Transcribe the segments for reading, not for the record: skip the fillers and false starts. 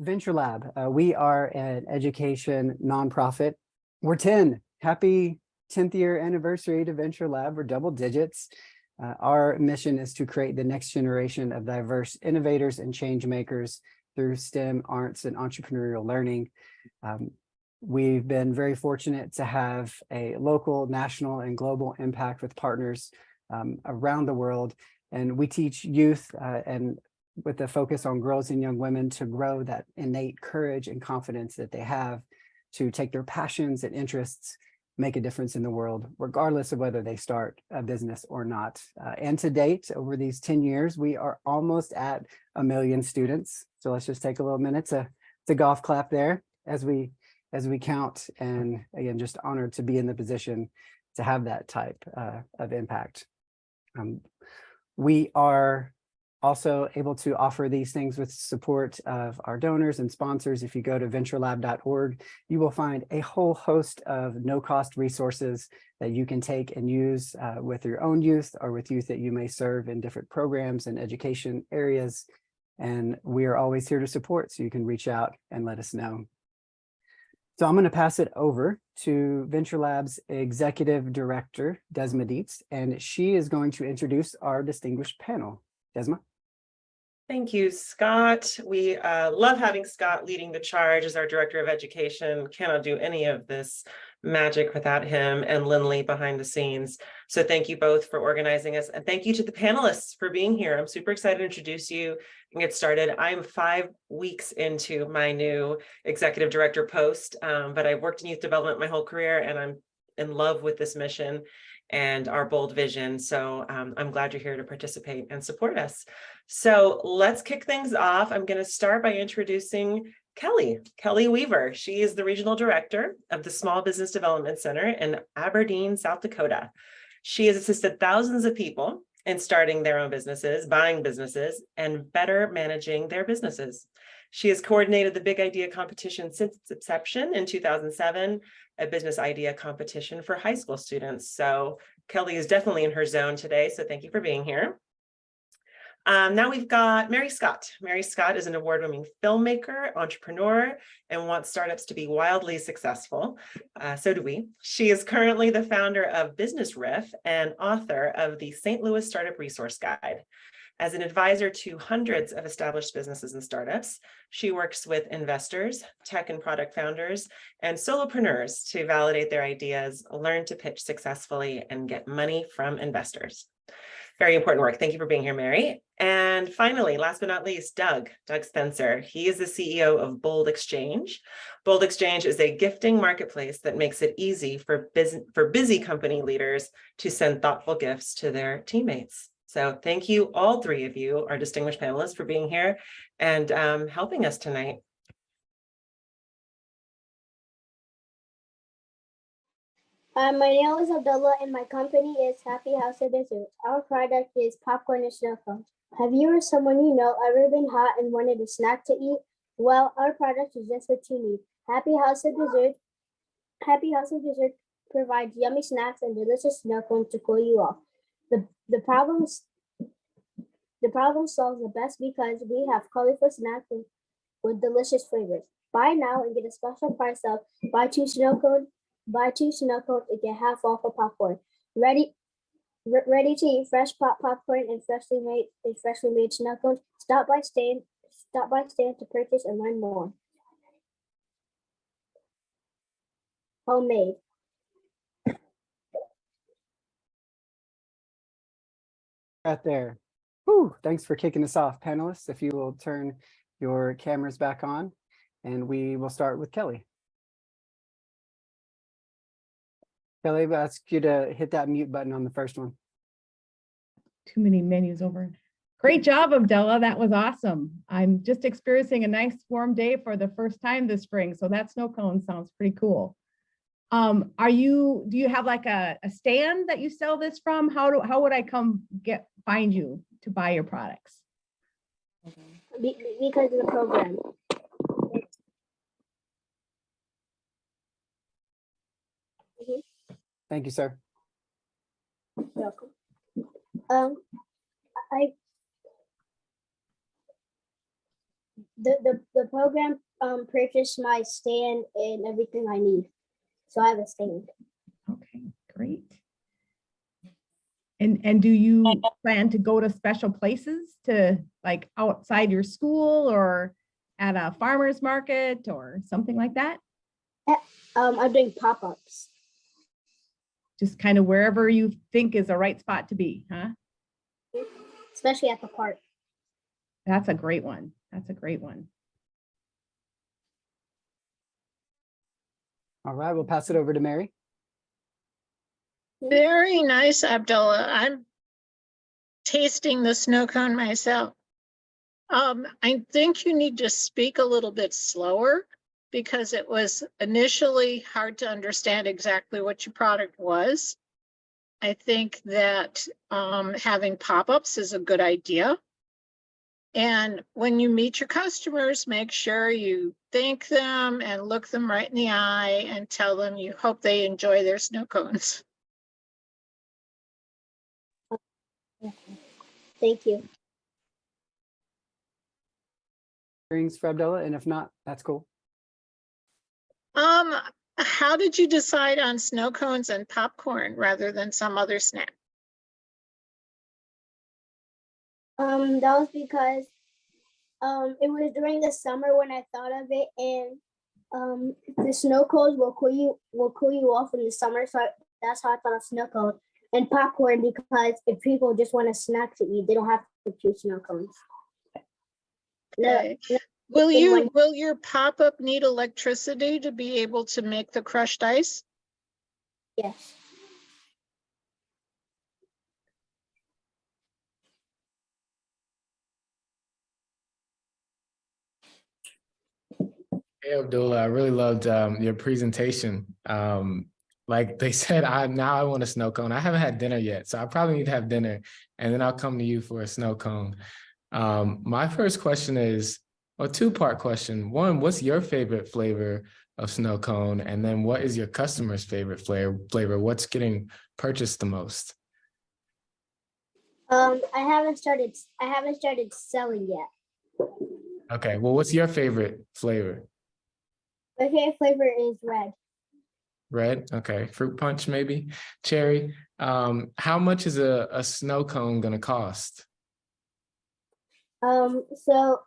VentureLab. We are an education nonprofit. We're 10. Happy 10th year anniversary to VentureLab. We're double digits. Our mission is to create the next generation of diverse innovators and change makers through STEM, arts, and entrepreneurial learning. We've been very fortunate to have a local, national, and global impact with partners around the world. And we teach youth and with a focus on girls and young women to grow that innate courage and confidence that they have to take their passions and interests, make a difference in the world, regardless of whether they start a business or not. And to date, over these 10 years, we are almost at 1 million students. So let's just take a little minute to golf clap there as we count. And again, just honored to be in the position to have that type of impact. We are also able to offer these things with support of our donors and sponsors. If you go to venturelab.org, you will find a whole host of no-cost resources that you can take and use with your own youth or with youth that you may serve in different programs and education areas. And we are always here to support, so you can reach out and let us know. So I'm going to pass it over to VentureLab's Executive Director, Desma Deitz, and she is going to introduce our distinguished panel. Desma. Thank you, Scott. We love having Scott leading the charge as our Director of Education. Cannot do any of this magic without him and Lindley behind the scenes. So thank you both for organizing us. And thank you to the panelists for being here. I'm super excited to introduce you and get started. I'm 5 weeks into my new Executive Director post, but I've worked in youth development my whole career, and I'm in love with this mission and our bold vision. So I'm glad you're here to participate and support us. So let's kick things off. I'm going to start by introducing Kelly Weaver. She is the Regional Director of the Small Business Development Center in Aberdeen, South Dakota. She has assisted thousands of people in starting their own businesses, buying businesses, and better managing their businesses. She has coordinated the Big Idea competition since its inception in 2007, a business idea competition for high school students. So Kelly is definitely in her zone today, so thank you for being here. Now we've got Mary Scott. Mary Scott is an award-winning filmmaker, entrepreneur, and wants startups to be wildly successful. So do we. She is currently the founder of Business Riff and author of the St. Louis Startup Resource Guide. As an advisor to hundreds of established businesses and startups, she works with investors, tech and product founders, and solopreneurs to validate their ideas, learn to pitch successfully, and get money from investors. Very important work. Thank you for being here, Mary. And finally, last but not least, Doug Spencer. He is the CEO of Bold Xchange. Bold Xchange is a gifting marketplace that makes it easy for busy company leaders to send thoughtful gifts to their teammates. So thank you, all three of you, our distinguished panelists, for being here and helping us tonight. My name is Abdullah and my company is Happy House of Desserts. Our product is popcorn and snow cones. Have you or someone you know ever been hot and wanted a snack to eat? Well, our product is just what you need. Happy House of Desserts provides yummy snacks and delicious snow cones to cool you off. The problem solves the best because we have colorful snacks with delicious flavors. Buy now and get a special price of buy two snow cones and get half off of popcorn. Ready to eat fresh popcorn and freshly made snow cones. Stop by stand to purchase and learn more. Homemade. Right there. Whew, thanks for kicking us off, panelists. If you will turn your cameras back on, and we will start with Kelly. Kelly, I'll ask you to hit that mute button on the first one. Too many menus over. Great job, Abdullah. That was awesome. I'm just experiencing a nice warm day for the first time this spring, so that snow cone sounds pretty cool. Do you have like a stand that you sell this from? How would I find you to buy your products? Because of the program. Thank you, sir. You're welcome. the program purchased my stand and everything I need. So I have a stand. Okay, great. And do you plan to go to special places to like outside your school or at a farmer's market or something like that? I'm doing pop-ups. Just kind of wherever you think is the right spot to be, huh? Especially at the park. That's a great one. That's a great one. All right, we'll pass it over to Mary. Very nice, Abdullah. I'm tasting the snow cone myself. I think you need to speak a little bit slower because it was initially hard to understand exactly what your product was. I think that having pop-ups is a good idea. And when you meet your customers, make sure you thank them and look them right in the eye and tell them you hope they enjoy their snow cones. Thank you. Rings for Abdullah, and if not, that's cool. How did you decide on snow cones and popcorn rather than some other snack? That was because it was during the summer when I thought of it, and the snow cones will cool you off in the summer. So that's how I thought of snow cones and popcorn, because if people just want a snack to eat, they don't have to choose snow cones. Okay. Will your pop-up need electricity to be able to make the crushed ice? Yes. Hey, Abdullah, I really loved your presentation. Like they said, now I want a snow cone. I haven't had dinner yet, so I probably need to have dinner, and then I'll come to you for a snow cone. My first question is a two-part question. One, what's your favorite flavor of snow cone? And then what is your customer's favorite flavor? What's getting purchased the most? I haven't started selling yet. Okay, well, what's your favorite flavor? My favorite flavor is red. Red, okay. Fruit punch, maybe. Cherry. How much is a snow cone gonna cost? Snow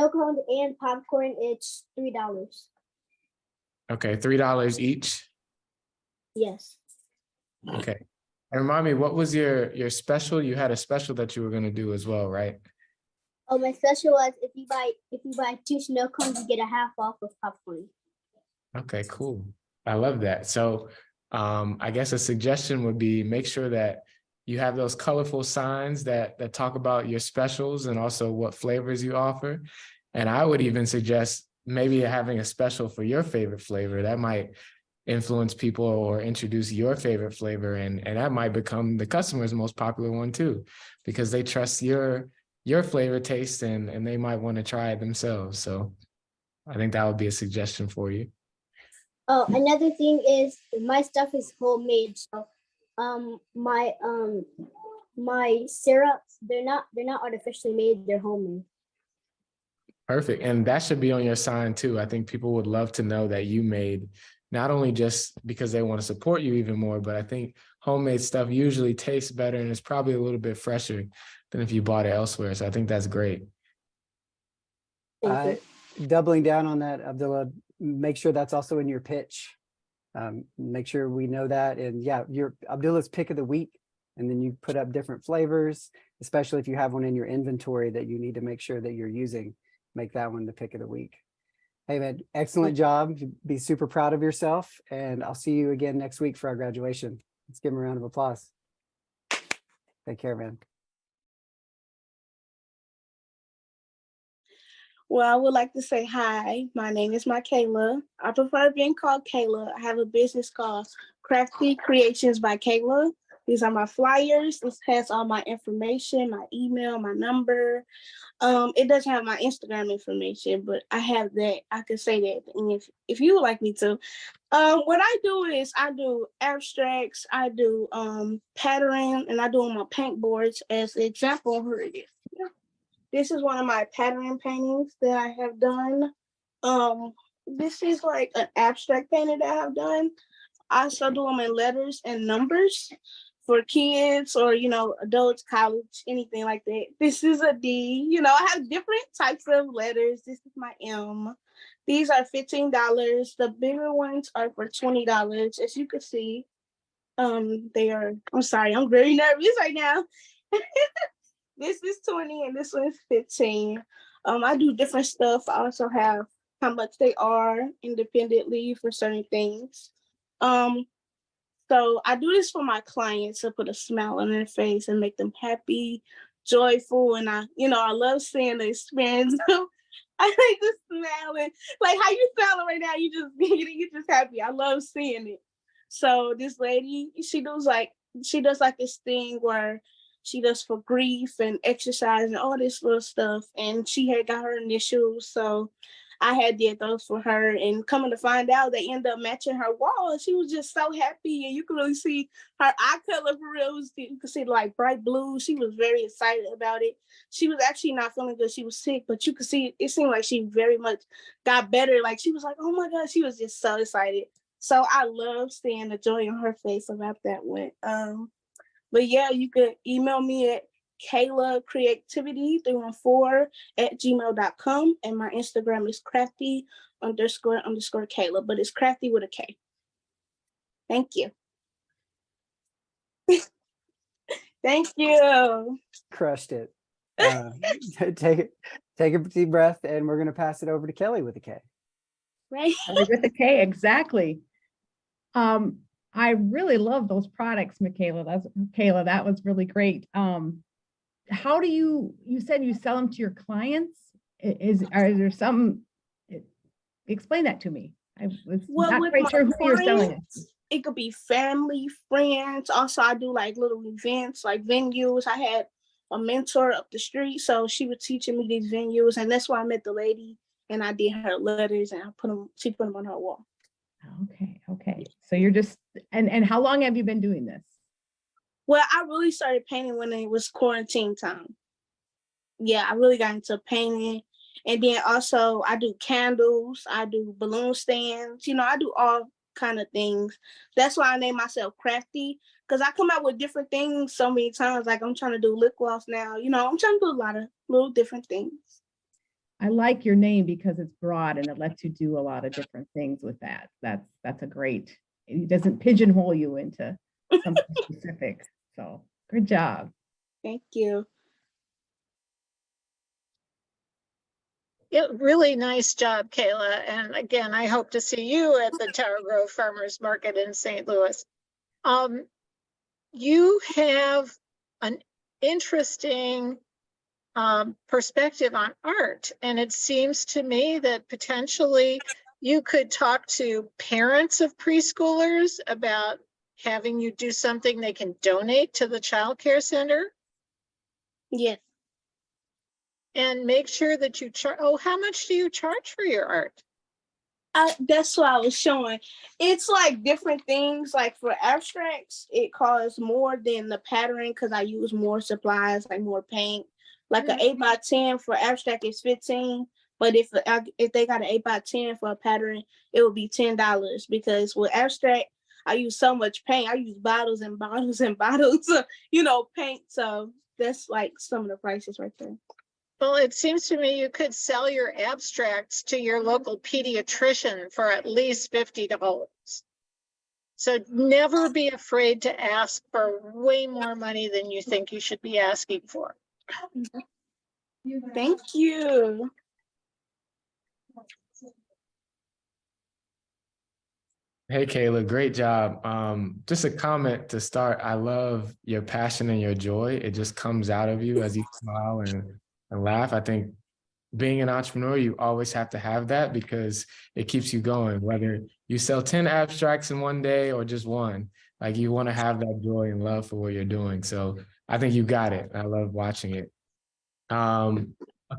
cone and popcorn, it's $3. Okay, $3 each. Yes. Okay. And remind me, what was your special? You had a special that you were gonna do as well, right? Oh, my special was if you buy 2 snow cones, you get a half off of popcorn. Okay, cool. I love that. So I guess a suggestion would be make sure that you have those colorful signs that talk about your specials and also what flavors you offer. And I would even suggest maybe having a special for your favorite flavor. That might influence people or introduce your favorite flavor, and that might become the customer's most popular one too, because they trust your flavor taste and they might want to try it themselves. So I think that would be a suggestion for you. Oh, another thing is my stuff is homemade. So my syrups, they're not artificially made, they're homemade. Perfect. And that should be on your sign too. I think people would love to know that you made, not only just because they want to support you even more, but I think homemade stuff usually tastes better and it's probably a little bit fresher than if you bought it elsewhere. So I think that's great. Doubling down on that, Abdullah, make sure that's also in your pitch. Make sure we know that. And yeah, your Abdullah's pick of the week, and then you put up different flavors, especially if you have one in your inventory that you need to make sure that you're using. Make that one the pick of the week. Hey man, excellent job. Be super proud of yourself, and I'll see you again next week for our graduation. Let's give him a round of applause. Take care, man. Well, I would like to say hi. My name is Mikayla. I prefer being called Kayla. I have a business called Krafty Creations by Kayla. These are my flyers. This has all my information, my email, my number. It doesn't have my Instagram information, but I have that. I can say that. And if you would like me to. What I do is I do abstracts, I do patterning, and I do on my paint boards as an example. Here it is. Yeah. This is one of my pattern paintings that I have done. This is like an abstract painting that I have done. I also do them in letters and numbers for kids or, adults, college, anything like that. This is a D. I have different types of letters. This is my M. These are $15. The bigger ones are for $20. As you can see, I'm sorry, I'm very nervous right now. This is 20 and this one is 15. I do different stuff. I also have how much they are independently for certain things. So I do this for my clients to put a smile on their face and make them happy, joyful. And I love seeing the experience. I like the smiling, like how you smiling right now. You're just happy. I love seeing it. So this lady, she does like this thing where she does for grief and exercise and all this little stuff. And she had got her initials. So I had did those for her, and coming to find out they end up matching her wall. She was just so happy, and you could really see her eye color for real. You could see like bright blue. She was very excited about it. She was actually not feeling good. She was sick, but you could see it seemed like she very much got better. Like she was like, oh my God, she was just so excited. So I love seeing the joy on her face about that one. But yeah, you could email me at Kayla Creativity 314@gmail.com, and my Instagram is Krafty__Kayla, but it's Krafty with a K. Thank you. Thank you. Crushed it. Take a deep breath, and we're going to pass it over to Kelly with a K. Right. With a K, exactly. I really love those products, Kayla. That was really great. How do you said you sell them to your clients? Are there some, explain that to me. I was not quite sure who you're selling it. It could be family, friends. Also, I do like little events, like venues. I had a mentor up the street, so she was teaching me these venues, and that's why I met the lady, and I did her letters, and she put them on her wall. Okay. So you're just, and how long have you been doing this? Well, I really started painting when it was quarantine time. Yeah, I really got into painting. And then also I do candles, I do balloon stands, I do all kind of things. That's why I named myself Krafty, because I come out with different things so many times. Like I'm trying to do lip gloss now, I'm trying to do a lot of little different things. I like your name because it's broad and it lets you do a lot of different things with that. That's a great, it doesn't pigeonhole you into something specific. So good job. Thank you. Yeah, really nice job, Kayla. And again, I hope to see you at the Tower Grove Farmers Market in St. Louis. You have an interesting perspective on art. And it seems to me that potentially you could talk to parents of preschoolers about having you do something they can donate to the child care center. Yes. And make sure that you charge. Oh, how much do you charge for your art? That's what I was showing. It's like different things. Like for abstracts, it costs more than the patterning because I use more supplies, like more paint. Like an 8x10 for abstract is $15. But if they got an 8x10 for a pattern, it would be $10 because with abstract, I use so much paint. I use bottles and bottles and bottles of, paint. So that's like some of the prices right there. Well, it seems to me you could sell your abstracts to your local pediatrician for at least $50. So never be afraid to ask for way more money than you think you should be asking for. Thank you. Hey, Kayla, great job. Just a comment to start. I love your passion and your joy. It just comes out of you as you smile and laugh. I think being an entrepreneur, you always have to have that because it keeps you going, whether you sell 10 abstracts in one day or just one. Like you want to have that joy and love for what you're doing. So I think you got it. I love watching it. A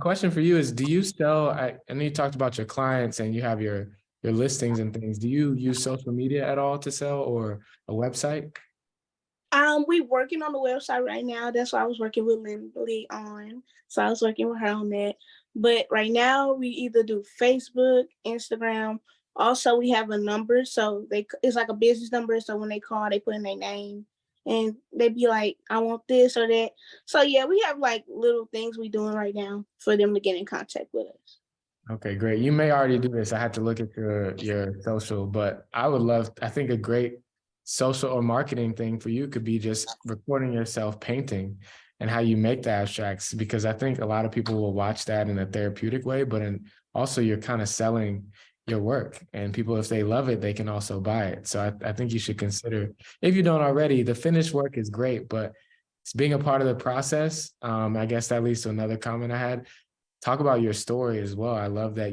question for you is, do you sell, I know you talked about your clients and you have your listings and things. Do you use social media at all to sell or a website? We working on the website right now. That's why I was working with Lindley on. So I was working with her on that. But right now we either do Facebook, Instagram. Also, we have a number, so it's like a business number. So when they call, they put in their name, and they be like, "I want this or that." So yeah, we have like little things we doing right now for them to get in contact with us. Okay, great. You may already do this. I had to look at your social, but I think a great social or marketing thing for you could be just recording yourself painting and how you make the abstracts, because I think a lot of people will watch that in a therapeutic way, but also you're kind of selling your work, and people, if they love it, they can also buy it. So I think you should consider, if you don't already, the finished work is great, but it's being a part of the process. I guess that leads to another comment I had. Talk about your story as well. I love that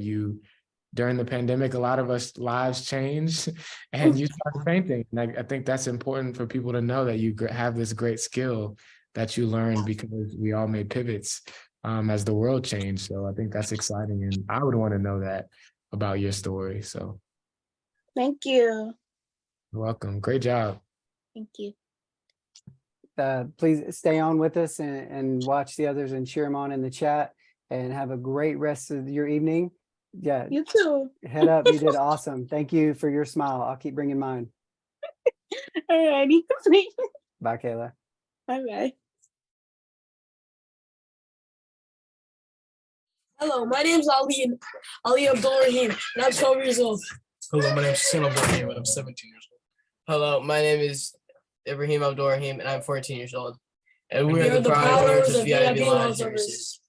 during the pandemic, a lot of us lives changed and you started painting. And I think that's important for people to know, that you have this great skill that you learned because we all made pivots as the world changed. So I think that's exciting. And I would want to know that about your story. So Thank you. you're welcome. Great job. Thank you. Please stay on with us and watch the others and cheer them on in the chat, and have a great rest of your evening. Yeah. You too. Head up. You did awesome. Thank you for your smile. I'll keep bringing mine. Alrighty. Bye, Kayla. Bye-bye. Hello, my name is Ali Abdulrahim, and I'm 12 years old. Hello, my name is Hussein Abdulrahim, and I'm 17 years old. Hello, my name is Ibrahim Abdulrahim, and I'm 14 years old. And we We are the proud owners of VIP Lawn Lawn Services.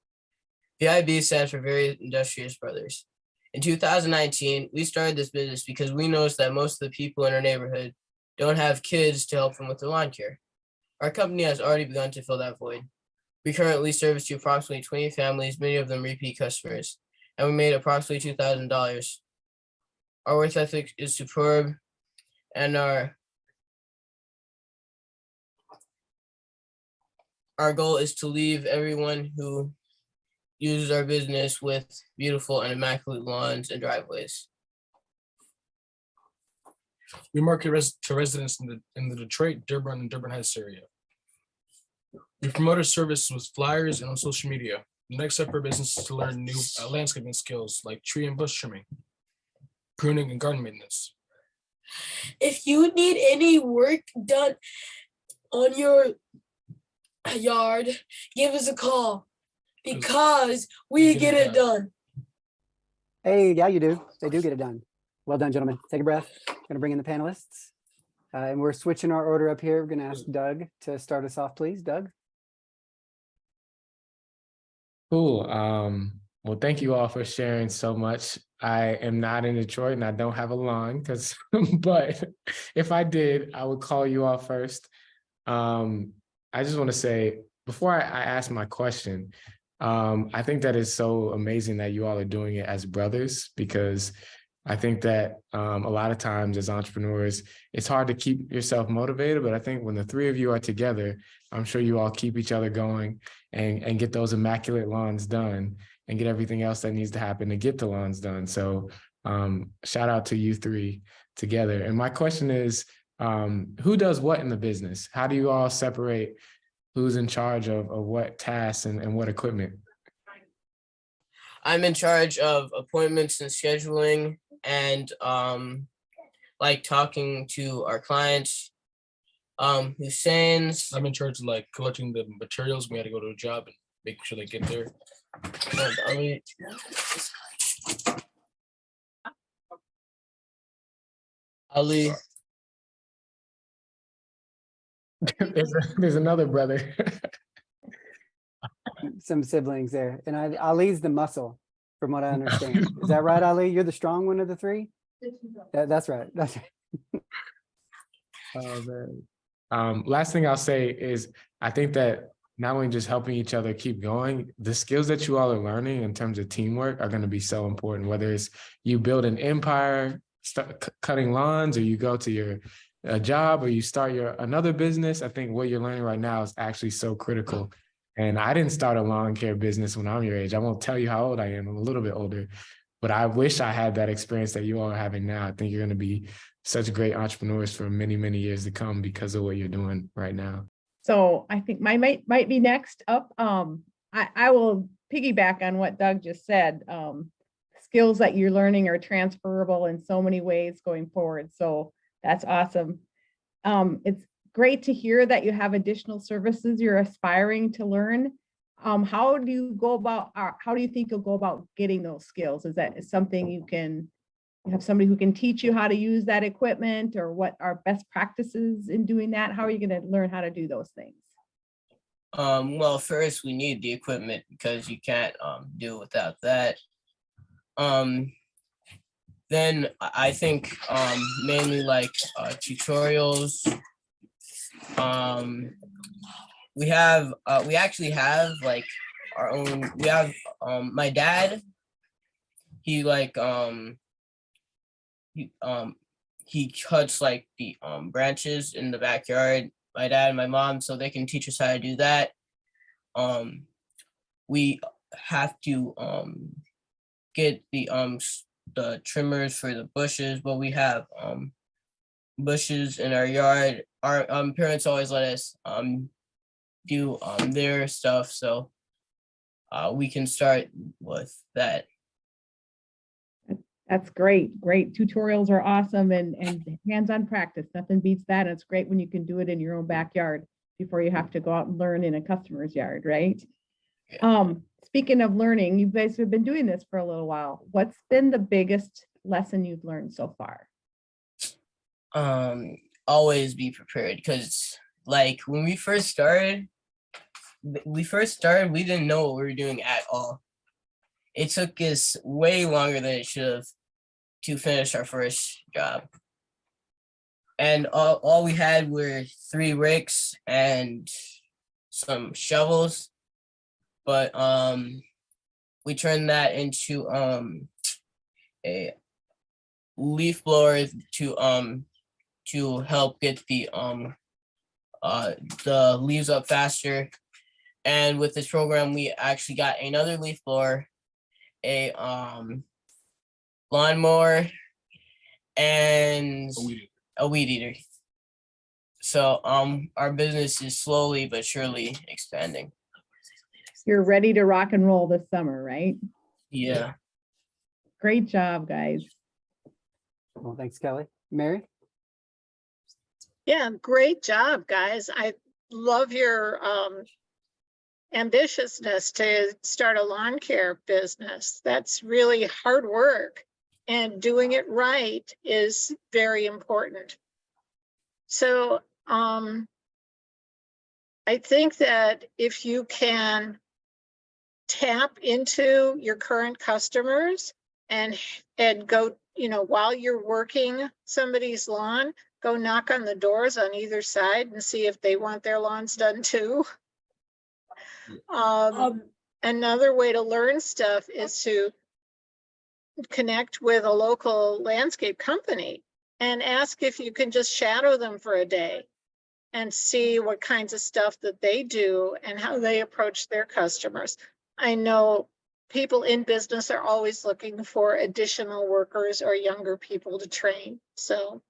VIB stands for Very Industrious Brothers. In 2019, we started this business because we noticed that most of the people in our neighborhood don't have kids to help them with their lawn care. Our company has already begun to fill that void. We currently service to approximately 20 families, many of them repeat customers, and we made approximately $2,000. Our work ethic is superb, and our goal is to leave everyone who uses our business with beautiful and immaculate lawns and driveways. We market to residents in the Detroit, Dearborn, and Dearborn Heights area. We promote our service with flyers and on social media. The next step for business is to learn new landscaping skills like tree and bush trimming, pruning, and garden maintenance. If you need any work done on your yard, give us a call because we get it done. Hey, yeah, you do. They do get it done. Well done, gentlemen. Take a breath. Gonna bring in the panelists. And we're switching our order up here. We're gonna ask Doug to start us off, please. Doug. Cool. Well, thank you all for sharing so much. I am not in Detroit and I don't have a lawn but if I did, I would call you all first. I just want to say, before I ask my question, I think that is so amazing that you all are doing it as brothers, because I think that a lot of times as entrepreneurs, it's hard to keep yourself motivated, but I think when the three of you are together, I'm sure you all keep each other going and get those immaculate lawns done and get everything else that needs to happen to get the lawns done. So shout out to you three together. And my question is, who does what in the business? How do you all separate who's in charge of what tasks and what equipment? I'm in charge of appointments and scheduling and like talking to our clients. Hussein's. I'm in charge of like collecting the materials. We had to go to a job and making sure they get there. Ali. There's another brother. Some siblings there. And Ali's the muscle, from what I understand. Is that right, Ali? You're the strong one of the three? That's right. That's right. Oh, man. Last thing I'll say is, I think that not only just helping each other keep going, the skills that you all are learning in terms of teamwork are going to be so important, whether it's you build an empire, start cutting lawns, or you go to your job, or you start another business. I think what you're learning right now is actually so critical. And I didn't start a lawn care business when I'm your age. I won't tell you how old I am. I'm a little bit older. But I wish I had that experience that you all are having now. I think you're going to be such great entrepreneurs for many, many years to come because of what you're doing right now. So I think my might be next up. I will piggyback on what Doug just said. Skills that you're learning are transferable in so many ways going forward. So that's awesome. It's great to hear that you have additional services you're aspiring to learn. How do you think you'll go about getting those skills? Is that something you have somebody who can teach you how to use that equipment, or what are best practices in doing that? How are you going to learn how to do those things? Well, first we need the equipment because you can't do it without that. Then I think mainly like tutorials. We actually have like our own. We have my dad. He like he cuts like the branches in the backyard. My dad and my mom, so they can teach us how to do that. We have to get the trimmers for the bushes, but we have bushes in our yard. Our parents always let us do their stuff, so we can start with that. That's great. Great. Tutorials are awesome, and hands-on practice. Nothing beats that. And it's great when you can do it in your own backyard before you have to go out and learn in a customer's yard, right? Yeah. Speaking of learning, you guys have been doing this for a little while. What's been the biggest lesson you've learned so far? Always be prepared, because like when we first started, we didn't know what we were doing at all. It took us way longer than it should have to finish our first job. And all we had were 3 rakes and some shovels. But we turned that into a leaf blower to help get the leaves up faster. And with this program, we actually got another leaf blower, a lawnmower, and a weed eater. So our business is slowly but surely expanding. You're ready to rock and roll this summer, right? Yeah. Great job, guys. Well, thanks, Kelly. Mary? Yeah, great job, guys. I love your ambitiousness to start a lawn care business. That's really hard work, and doing it right is very important. So I think that if you can tap into your current customers and go, while you're working somebody's lawn, go knock on the doors on either side and see if they want their lawns done too. Another way to learn stuff is to connect with a local landscape company and ask if you can just shadow them for a day and see what kinds of stuff that they do and how they approach their customers. I know people in business are always looking for additional workers or younger people to train. So,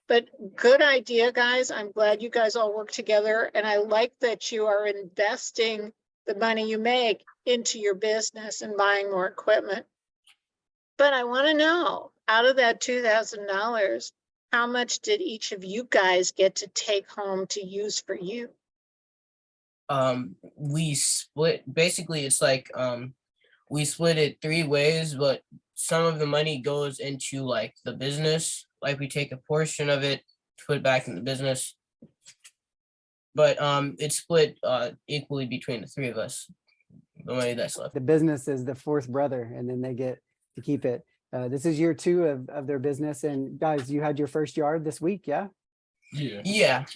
but good idea, guys. I'm glad you guys all work together. And I like that you are investing the money you make into your business and buying more equipment. But I want to know, out of that $2,000, how much did each of you guys get to take home to use for you? We split, basically it's like we split it 3 ways, but some of the money goes into like the business. Like we take a portion of it to put it back in the business. But it's split equally between the 3 of us, the money that's left. The business is the 4th brother, and then they get to keep it. This is year 2 of their business. And guys, you had your first yard this week, yeah? Yeah.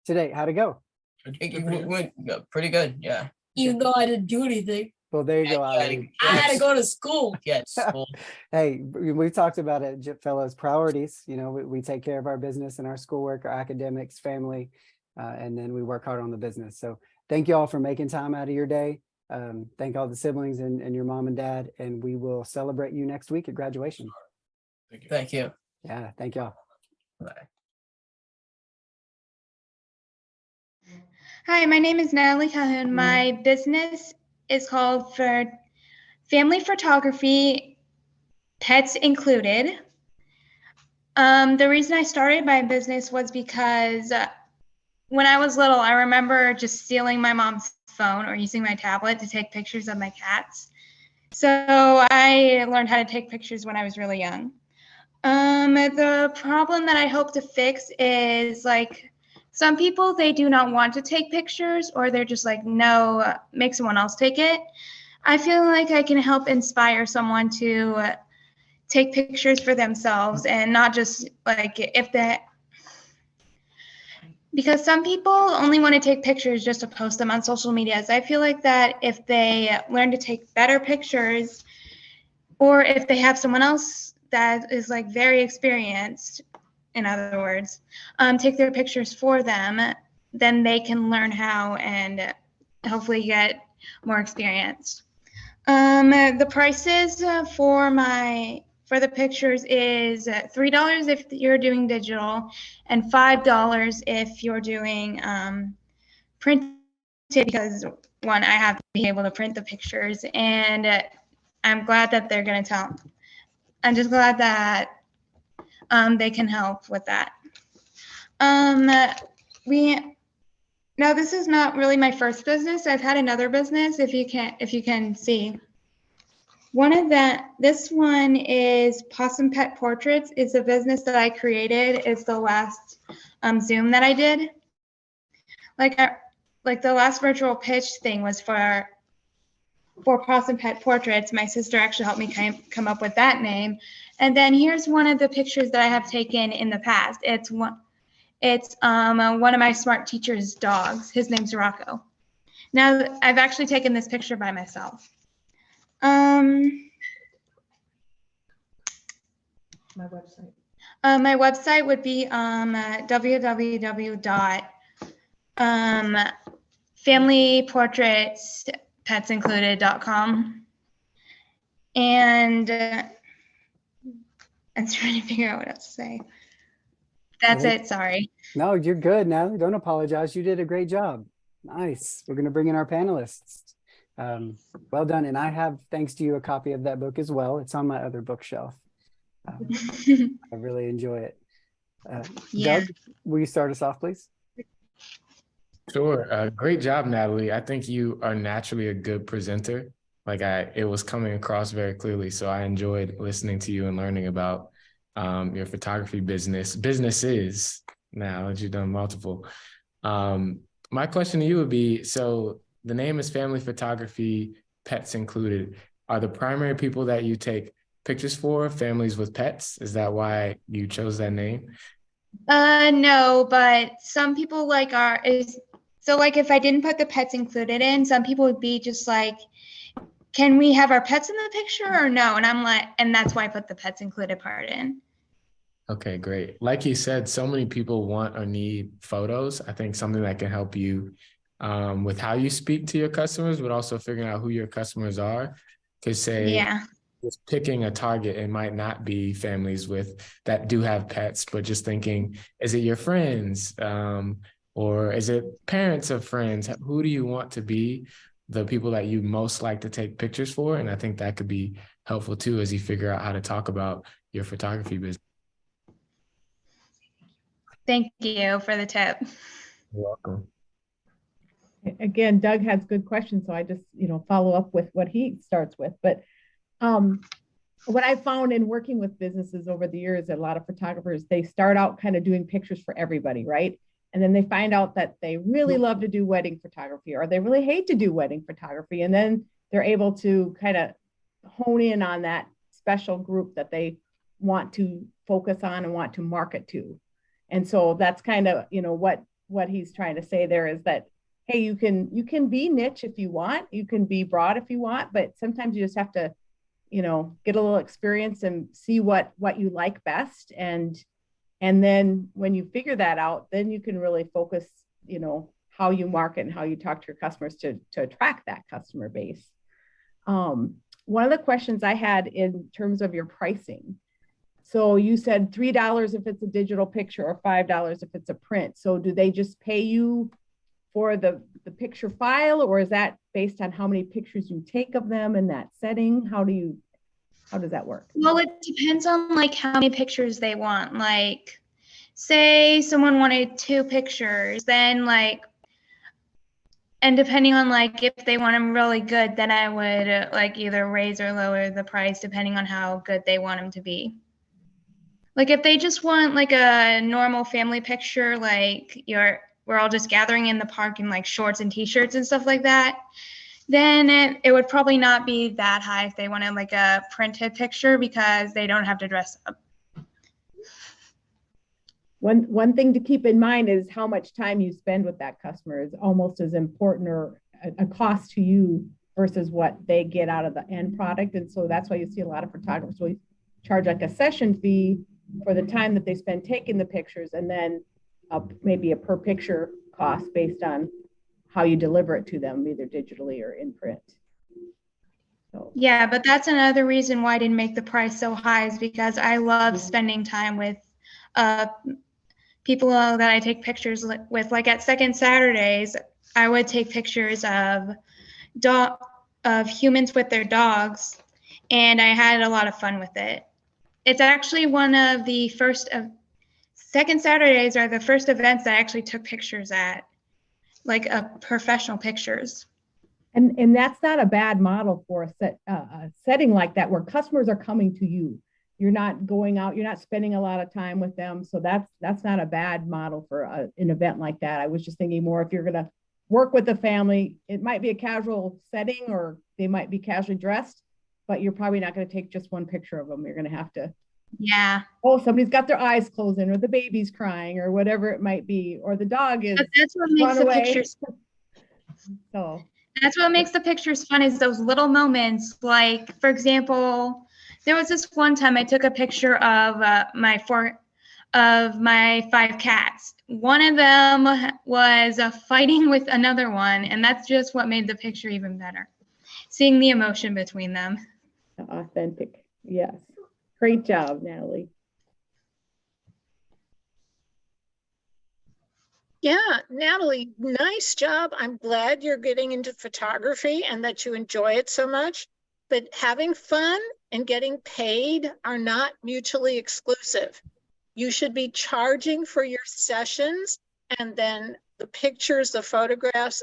Today, how'd it go? It went pretty good, yeah. Even though I didn't do anything. Well, there you go. I had to go to school. Yeah, school. Hey, we've talked about it, fellows, priorities. We take care of our business and our schoolwork, our academics, family, and then we work hard on the business. So thank you all for making time out of your day. Thank all the siblings and your mom and dad, and we will celebrate you next week at graduation. Thank you. Thank you. Yeah, thank y'all. Bye. Hi, my name is Natalie Calhoun. My business is called for Family Photography, Pets Included. The reason I started my business was because when I was little, I remember just stealing my mom's phone or using my tablet to take pictures of my cats. So I learned how to take pictures when I was really young. The problem that I hope to fix is like some people, they do not want to take pictures, or they're just like, no, make someone else take it. I feel like I can help inspire someone to take pictures for themselves, and not just like because some people only want to take pictures just to post them on social medias. I feel like that if they learn to take better pictures, or if they have someone else that is like very experienced, in other words, take their pictures for them, then they can learn how and hopefully get more experience. The prices for the pictures is $3 if you're doing digital, and $5 if you're doing printed, because one, I have to be able to print the pictures, and I'm glad that they're going to tell. I'm just glad that they can help with that. Now this is not really my first business. I've had another business, if you can see. This one is Pawsome Portraits. It's a business that I created. It's the last Zoom that I did. Like the last virtual pitch thing was for Pawsome Portraits. My sister actually helped me come up with that name. And then here's one of the pictures that I have taken in the past. It's one of my smart teacher's dogs. His name's Rocco. Now I've actually taken this picture by myself. My website. My website would be familyportraitspetsincluded.com. And I'm trying to figure out what else to say. That's it. Sorry. No, you're good, Natalie. Don't apologize. You did a great job. Nice. We're going to bring in our panelists. Well done. And I have, thanks to you, a copy of that book as well. It's on my other bookshelf. I really enjoy it. Yeah. Doug, will you start us off, please? Sure. Great job, Natalie. I think you are naturally a good presenter. It was coming across very clearly. So I enjoyed listening to you and learning about your photography businesses now that you've done multiple. My question to you would be, so the name is Family Photography, Pets Included. Are the primary people that you take pictures for families with pets? Is that why you chose that name? No, but some people so if I didn't put the pets included in, some people would be just like, can we have our pets in the picture or no? And I'm like, and that's why I put the pets included part in. Okay, great. Like you said, so many people want or need photos. I think something that can help you with how you speak to your customers, but also figuring out who your customers are. Because just picking a target, it might not be families that do have pets, but just thinking, is it your friends? Or is it parents of friends? Who do you want to be the people that you most like to take pictures for? And I think that could be helpful too, as you figure out how to talk about your photography business. Thank you for the tip. You're welcome. Again, Doug has good questions, so I just, follow up with what he starts with. But what I found in working with businesses over the years, a lot of photographers, they start out kind of doing pictures for everybody, right? And then they find out that they really love to do wedding photography, or they really hate to do wedding photography. And then they're able to kind of hone in on that special group that they want to focus on and want to market to. And so that's kind of, what he's trying to say there is that, hey, you can be niche if you want, you can be broad if you want, but sometimes you just have to, get a little experience and see what you like best. And then when you figure that out, then you can really focus, how you market and how you talk to your customers to attract that customer base. One of the questions I had in terms of your pricing. So you said $3 if it's a digital picture or $5 if it's a print. So do they just pay you for the picture file, or is that based on how many pictures you take of them in that setting? How does that work? Well, it depends on like how many pictures they want. Like, say someone wanted 2 pictures, then like, and depending on like if they want them really good, then I would like either raise or lower the price depending on how good they want them to be. Like if they just want like a normal family picture, like we're all just gathering in the park in like shorts and t-shirts and stuff like that, then it would probably not be that high if they wanted like a printed picture because they don't have to dress up. One thing to keep in mind is how much time you spend with that customer is almost as important or a cost to you versus what they get out of the end product. And so that's why you see a lot of photographers will charge like a session fee for the time that they spend taking the pictures, and then maybe a per picture cost based on how you deliver it to them, either digitally or in print. So. Yeah, but that's another reason why I didn't make the price so high, is because I love spending time with people that I take pictures with. Like at Second Saturdays, I would take pictures of humans with their dogs, and I had a lot of fun with it. It's actually one of the first of Second Saturdays are the first events that I actually took pictures at, like professional pictures. And that's not a bad model for a setting like that where customers are coming to you. You're not going out, you're not spending a lot of time with them. So that's not a bad model for an event like that. I was just thinking more if you're going to work with a family, it might be a casual setting or they might be casually dressed, but you're probably not going to take just one picture of them. You're going to have to. Yeah. Oh, somebody's got their eyes closing, or the baby's crying, or whatever it might be, or the dog is. But that's what makes the pictures. So that's what makes the pictures fun, is those little moments. Like, for example, there was this one time I took a picture of my 5 cats. One of them was fighting with another one, and that's just what made the picture even better. Seeing the emotion between them. Authentic, yes. Great job, Natalie. Yeah, Natalie, nice job. I'm glad you're getting into photography and that you enjoy it so much. But having fun and getting paid are not mutually exclusive. You should be charging for your sessions, and then the pictures, the photographs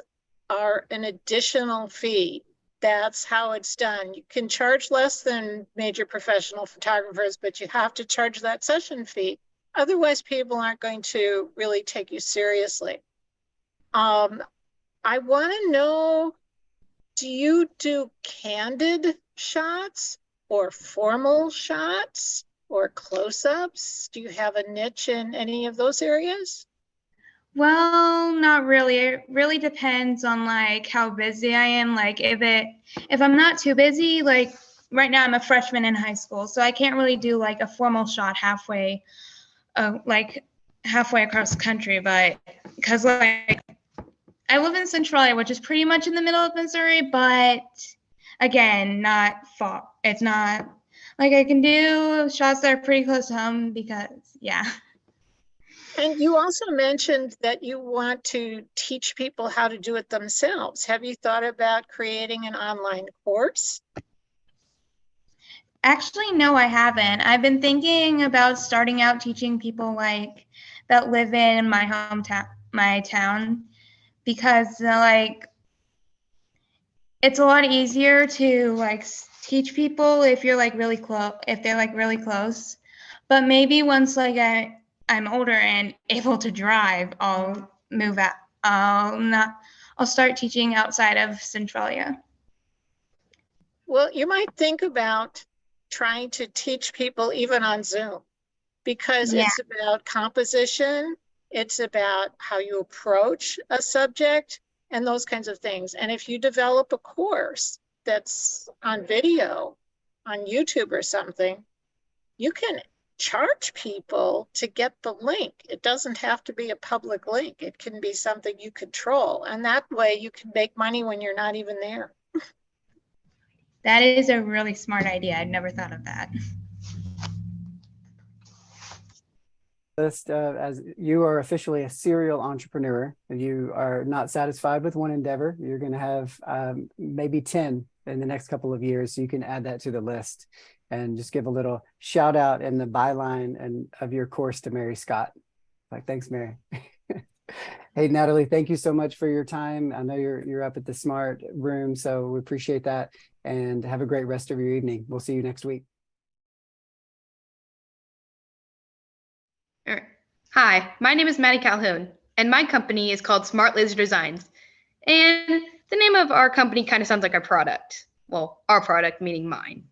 are an additional fee. That's how it's done. You can charge less than major professional photographers, but you have to charge that session fee. Otherwise, people aren't going to really take you seriously. I want to know, do you do candid shots or formal shots or close-ups? Do you have a niche in any of those areas? Well, not really. It really depends on like how busy I am. Like if I'm not too busy, like right now I'm a freshman in high school, so I can't really do like a formal shot halfway across the country. But because like I live in Centralia, which is pretty much in the middle of Missouri, but again, not far. It's not like I can do shots that are pretty close to home because yeah. And you also mentioned that you want to teach people how to do it themselves. Have you thought about creating an online course? Actually, no, I haven't. I've been thinking about starting out teaching people like that live in my hometown, my town, because like it's a lot easier to like teach people if you're like really close, if they're like really close. But maybe once like I'm older and able to drive, I'll move out. I'll start teaching outside of Centralia. Well, you might think about trying to teach people even on Zoom, because it's about composition, it's about how you approach a subject and those kinds of things. And if you develop a course that's on video on YouTube or something, you can charge people to get the link. It doesn't have to be a public link. It can be something you control. And that way you can make money when you're not even there. That is a really smart idea. I'd never thought of that. List as you are officially a serial entrepreneur. You are not satisfied with one endeavor. You're going to have maybe 10 in the next couple of years. So you can add that to the list and just give a little shout out in the byline and of your course to Mary Scott. Like, thanks, Mary. Hey, Natalie, thank you so much for your time. I know you're up at the Smart Room, so we appreciate that. And have a great rest of your evening. We'll see you next week. All right. Hi, my name is Mady Calhoun, and my company is called Smart Laser Designs. And the name of our company kind of sounds like our product. Well, our product meaning mine.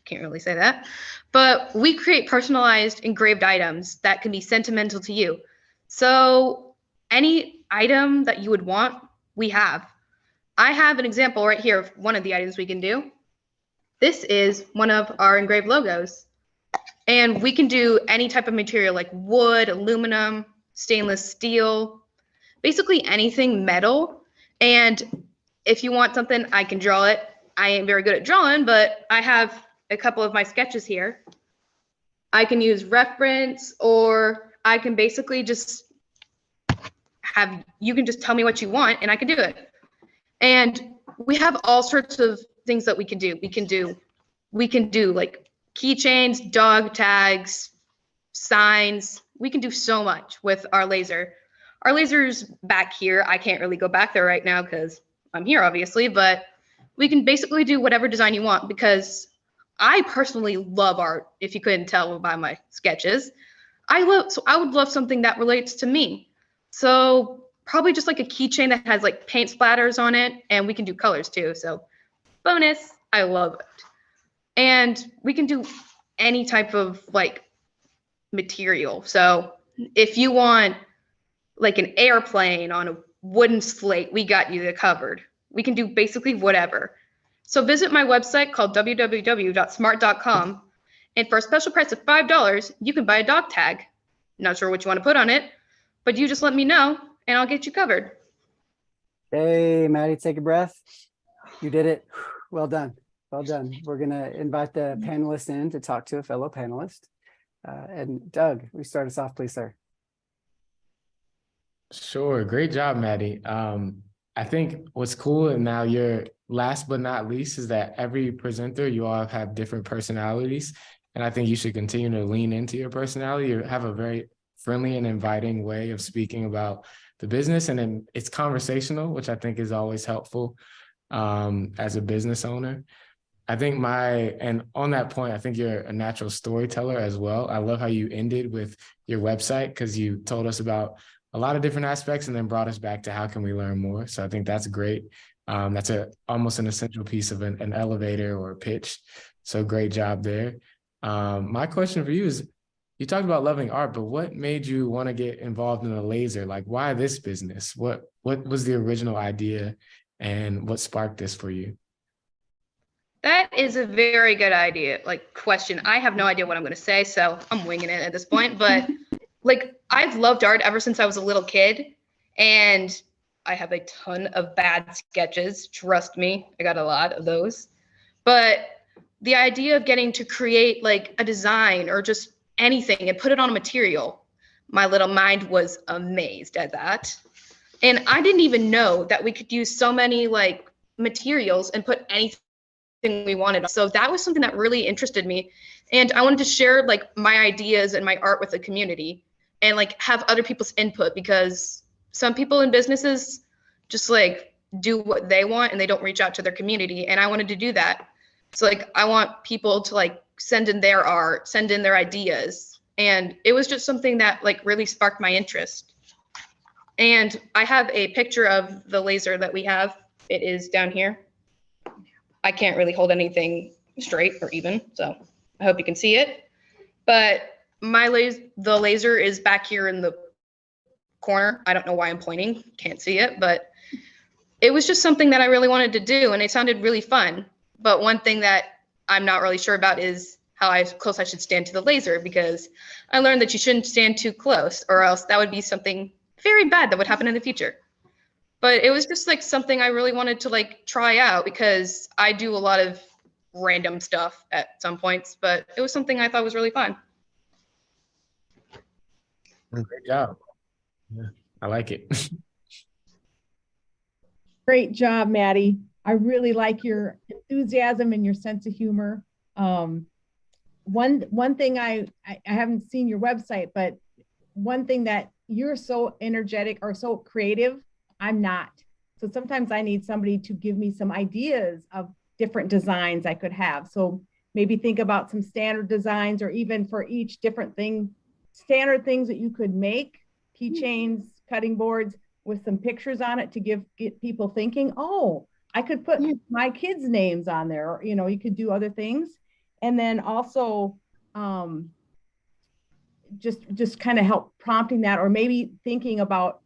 Can't really say that. But we create personalized engraved items that can be sentimental to you. So any item that you would want, we have. I have an example right here of one of the items we can do. This is one of our engraved logos. And we can do any type of material like wood, aluminum, stainless steel, basically anything metal. And if you want something, I can draw it. I ain't very good at drawing, but I have a couple of my sketches here. I can use reference, or I can basically just you can just tell me what you want and I can do it. And we have all sorts of things that we can do. We can do like keychains, dog tags, signs. We can do so much with our laser. Our laser's back here. I can't really go back there right now because I'm here, obviously, but we can basically do whatever design you want, because I personally love art, if you couldn't tell by my sketches. I would love something that relates to me. So probably just like a keychain that has like paint splatters on it, and we can do colors too. So bonus, I love it. And we can do any type of like material. So if you want like an airplane on a wooden slate, we got you covered. We can do basically whatever. So visit my website called www.smart.com. And for a special price of $5, you can buy a dog tag. Not sure what you want to put on it, but you just let me know and I'll get you covered. Hey, Mady, take a breath. You did it. Well done. Well done. We're going to invite the panelists in to talk to a fellow panelist. And Doug, we start us off, please, sir. Sure. Great job, Mady. I think what's cool, and now you're last but not least, is that every presenter, you all have different personalities. And I think you should continue to lean into your personality. You have a very friendly and inviting way of speaking about the business. And then it's conversational, which I think is always helpful as a business owner. I think and on that point, I think you're a natural storyteller as well. I love how you ended with your website, because you told us about a lot of different aspects and then brought us back to how can we learn more. So I think that's great. That's almost an essential piece of an elevator or a pitch. So great job there. My question for you is, you talked about loving art, but what made you want to get involved in a laser? Like, why this business? What was the original idea and what sparked this for you? That is a very good idea, question. I have no idea what I'm going to say, so I'm winging it at this point. But I've loved art ever since I was a little kid, and I have a ton of bad sketches. Trust me, I got a lot of those. But the idea of getting to create a design or just anything and put it on a material, my little mind was amazed at that. And I didn't even know that we could use so many materials and put anything we wanted. So that was something that really interested me. And I wanted to share my ideas and my art with the community and have other people's input, because some people in businesses just do what they want and they don't reach out to their community. And I wanted to do that. So I want people to send in their art, send in their ideas. And it was just something that really sparked my interest. And I have a picture of the laser that we have. It is down here. I can't really hold anything straight or even, so I hope you can see it. But the laser is back here in the corner. I don't know why I'm pointing, can't see it, but it was just something that I really wanted to do, and it sounded really fun. But one thing that I'm not really sure about is how close I should stand to the laser, because I learned that you shouldn't stand too close, or else that would be something very bad that would happen in the future. But it was just like something I really wanted to like try out, because I do a lot of random stuff at some points, but it was something I thought was really fun. Great job. Yeah, I like it. Great job, Mady. I really like your enthusiasm and your sense of humor. One thing I haven't seen your website, but one thing that you're so energetic or so creative, I'm not. So sometimes I need somebody to give me some ideas of different designs I could have. So maybe think about some standard designs, or even for each different thing, standard things that you could make, keychains, cutting boards with some pictures on it to get people thinking, oh, I could put my kids' names on there, or, you know, you could do other things. And then also just kind of help prompting that, or maybe thinking about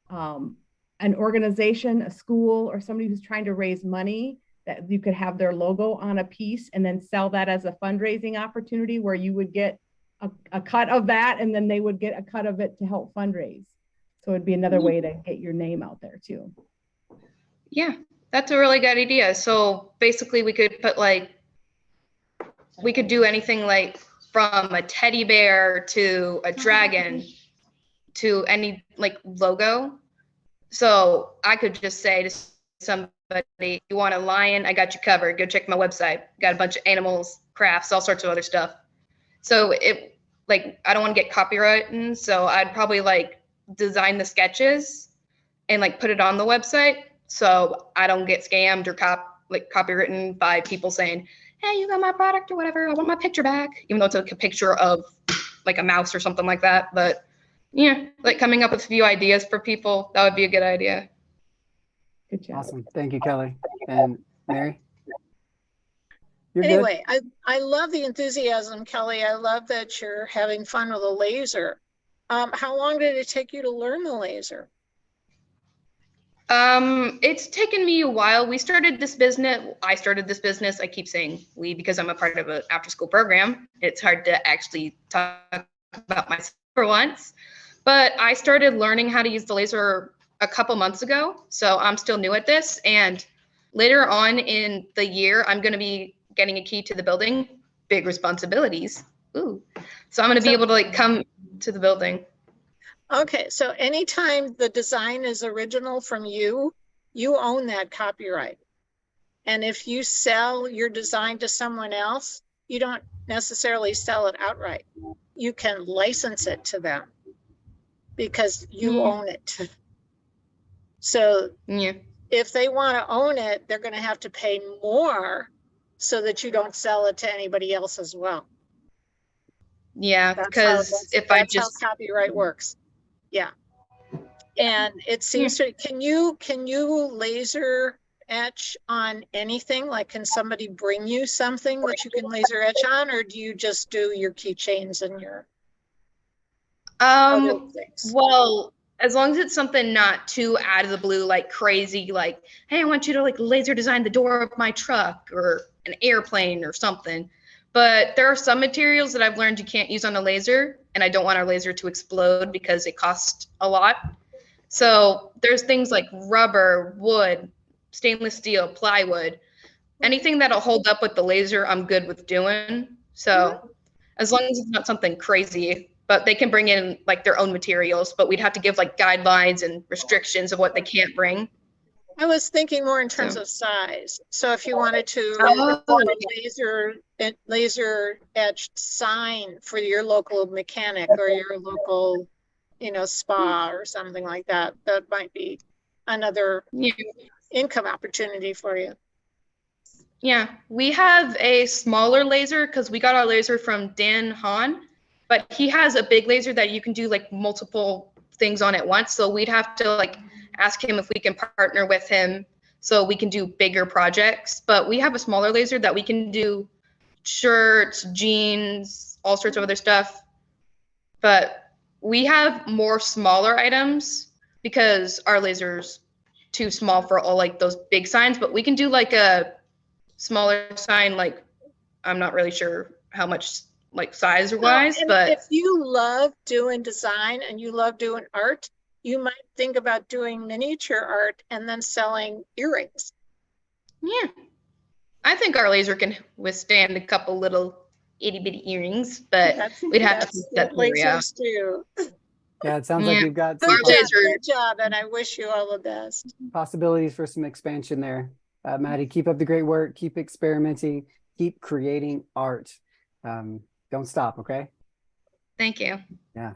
an organization, a school, or somebody who's trying to raise money, that you could have their logo on a piece and then sell that as a fundraising opportunity, where you would get a cut of that, and then they would get a cut of it to help fundraise. So it'd be another way to get your name out there too. Yeah, that's a really good idea. So basically we could put like, we could do anything like from a teddy bear to a dragon to any like logo. So I could just say to somebody, you want a lion? I got you covered. Go check my website. Got a bunch of animals, crafts, all sorts of other stuff. So it like, I don't want to get copyrighted. So I'd probably like design the sketches and like put it on the website, so I don't get scammed or copywritten by people saying, hey, you got my product or whatever, I want my picture back, even though it's like a picture of like a mouse or something like that. But yeah, like coming up with a few ideas for people, that would be a good idea. Good job. Awesome. Thank you, Kelly. And Mary? You're good? Anyway, I love the enthusiasm, Kelly. I love that you're having fun with a laser. How long did it take you to learn the laser? It's taken me a while. I started this business. I keep saying we because I'm a part of an after school program. It's hard to actually talk about myself for once, but I started learning how to use the laser a couple months ago. So I'm still new at this. And later on in the year, I'm going to be getting a key to the building. Big responsibilities. Ooh. So I'm going to be able to like come to the building. Okay, so anytime the design is original from you, you own that copyright. And if you sell your design to someone else, you don't necessarily sell it outright. You can license it to them because you own it. So if they want to own it, they're going to have to pay more so that you don't sell it to anybody else as well. Yeah, because if I just that's how copyright works. Yeah. And it seems to, can you laser etch on anything? Like, can somebody bring you something that you can laser etch on, or do you just do your keychains and your other things? Well, as long as it's something not too out of the blue, like crazy, like, hey, I want you to like laser design the door of my truck or an airplane or something. But there are some materials that I've learned you can't use on a laser, and I don't want our laser to explode because it costs a lot. So there's things like rubber, wood, stainless steel, plywood, anything that'll hold up with the laser, I'm good with doing. So as long as it's not something crazy, but they can bring in like their own materials, but we'd have to give like guidelines and restrictions of what they can't bring. I was thinking more in terms of size. So if you wanted to laser etched sign for your local mechanic or your local, spa or something like that, that might be another income opportunity for you. Yeah, we have a smaller laser because we got our laser from Dan Hahn, but he has a big laser that you can do like multiple things on at once. So we'd have to like ask him if we can partner with him so we can do bigger projects. But we have a smaller laser that we can do shirts, jeans, all sorts of other stuff. But we have more smaller items because our laser's too small for all like those big signs, but we can do like a smaller sign, like I'm not really sure how much like size Well, wise, and but if you love doing design and you love doing art, you might think about doing miniature art and then selling earrings. yeah, I think our laser can withstand a couple little itty bitty earrings, but we'd have to That's think that what through, yeah. lasers do. Yeah, it sounds like Yeah. you've got Good some Our job, laser- good job, and I wish you all the best. possibilities for some expansion there. Mady, keep up the great work, keep experimenting, keep creating art. Don't stop, okay? Thank you. Yeah.